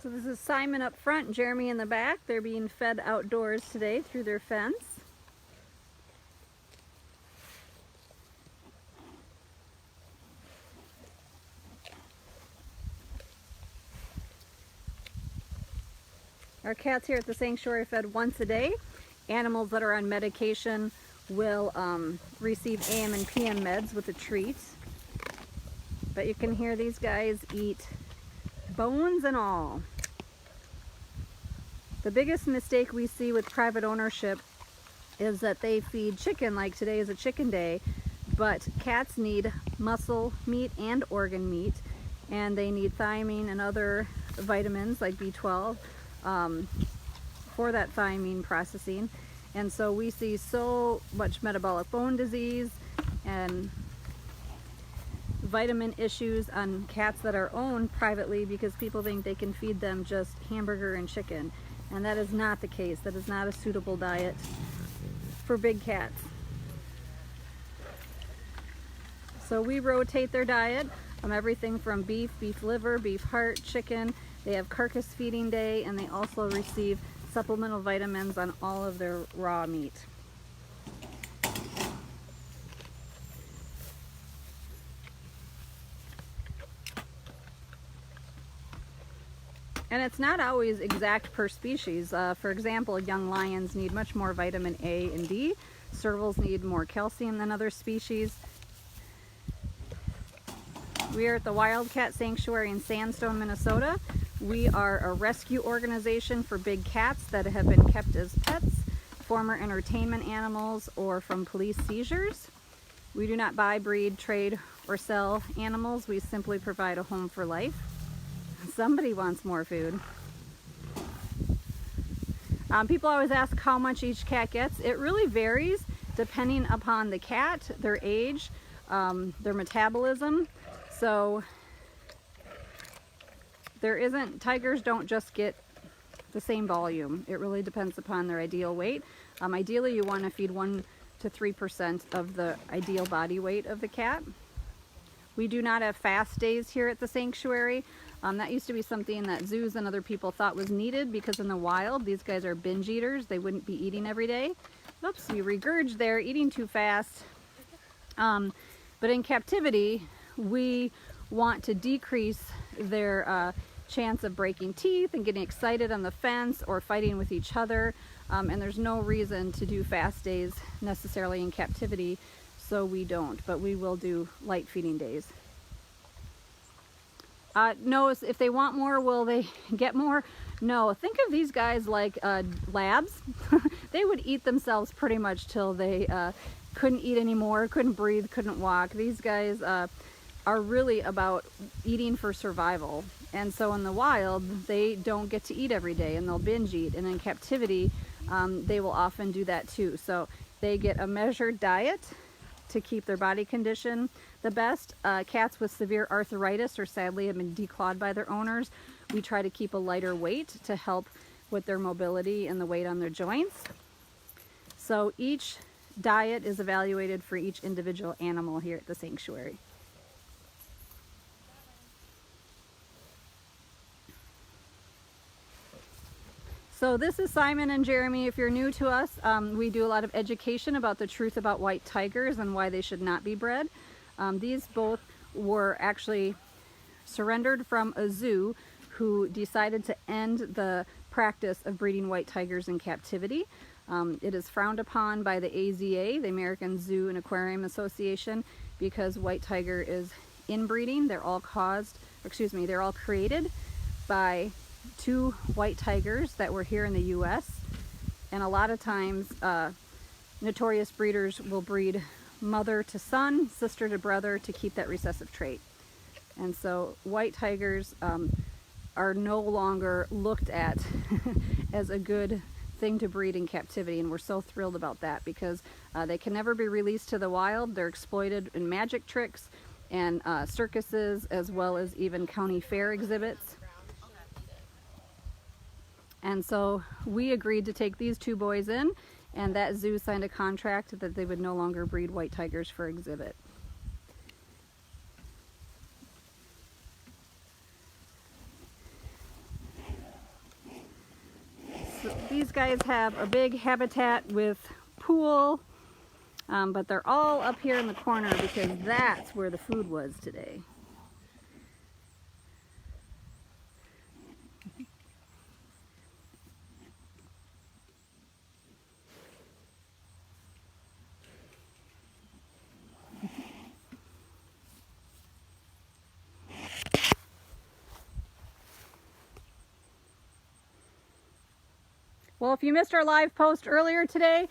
So this is Simon up front, Jeremy in the back. They're being fed outdoors today through their fence. Our cats here at the sanctuary are fed once a day. Animals that are on medication will receive AM and PM meds with a treat. But you can hear these guys eat bones and all. The biggest mistake we see with private ownership is that they feed chicken, like today is a chicken day, but cats need muscle meat and organ meat, and they need thiamine and other vitamins like B12 for that thiamine processing. And so we see so much metabolic bone disease and vitamin issues on cats that are owned privately because people think they can feed them just hamburger and chicken. And that is not the case. That is not a suitable diet for big cats. So we rotate their diet, everything from beef, beef liver, beef heart, chicken. They have carcass feeding day, and they also receive supplemental vitamins on all of their raw meat. And it's not always exact per species. For example, young lions need much more vitamin A and D. Servals need more calcium than other species. We are at the Wildcat Sanctuary in Sandstone, Minnesota. We are a rescue organization for big cats that have been kept as pets, former entertainment animals, or from police seizures. We do not buy, breed, trade, or sell animals. We simply provide a home for life. Somebody wants more food. People always ask how much each cat gets. It really varies depending upon the cat, their age, their metabolism. So tigers don't just get the same volume. It really depends upon their ideal weight. Ideally, you want to feed 1 to 3% of the ideal body weight of the cat. We do not have fast days here at the sanctuary. That used to be something that zoos and other people thought was needed because in the wild, these guys are binge eaters. They wouldn't be eating every day. Oops, we regurged there, eating too fast. But in captivity, we want to decrease their chance of breaking teeth and getting excited on the fence or fighting with each other. And there's no reason to do fast days necessarily in captivity, so we don't, but we will do light feeding days. No, if they want more, will they get more? No, think of these guys like labs. They would eat themselves pretty much till they couldn't eat anymore, couldn't breathe, couldn't walk. These guys are really about eating for survival. And so in the wild, they don't get to eat every day and they'll binge eat. And in captivity, they will often do that too. So they get a measured diet to keep their body condition the best. Cats with severe arthritis or sadly have been declawed by their owners. We try to keep a lighter weight to help with their mobility and the weight on their joints. So each diet is evaluated for each individual animal here at the sanctuary. So this is Simon and Jeremy. If you're new to us, we do a lot of education about the truth about white tigers and why they should not be bred. These both were actually surrendered from a zoo who decided to end the practice of breeding white tigers in captivity. It is frowned upon by the AZA, the American Zoo and Aquarium Association, because white tiger is inbreeding. They're all created by 2 white tigers that were here in the US, and a lot of times notorious breeders will breed mother to son, sister to brother to keep that recessive trait. And so white tigers are no longer looked at as a good thing to breed in captivity, and we're so thrilled about that because they can never be released to the wild. They're exploited in magic tricks and circuses, as well as even county fair exhibits. And so we agreed to take these 2 boys in, and that zoo signed a contract that they would no longer breed white tigers for exhibit. these guys have a big habitat with pool, but they're all up here in the corner because that's where the food was today. Well, if you missed our live post earlier today,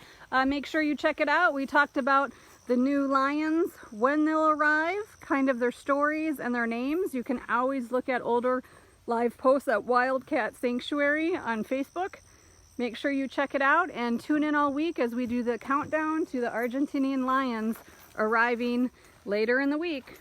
make sure you check it out. We talked about the new lions, when they'll arrive, kind of their stories and their names. You can always look at older live posts at Wildcat Sanctuary on Facebook. Make sure you check it out and tune in all week as we do the countdown to the Argentinian lions arriving later in the week.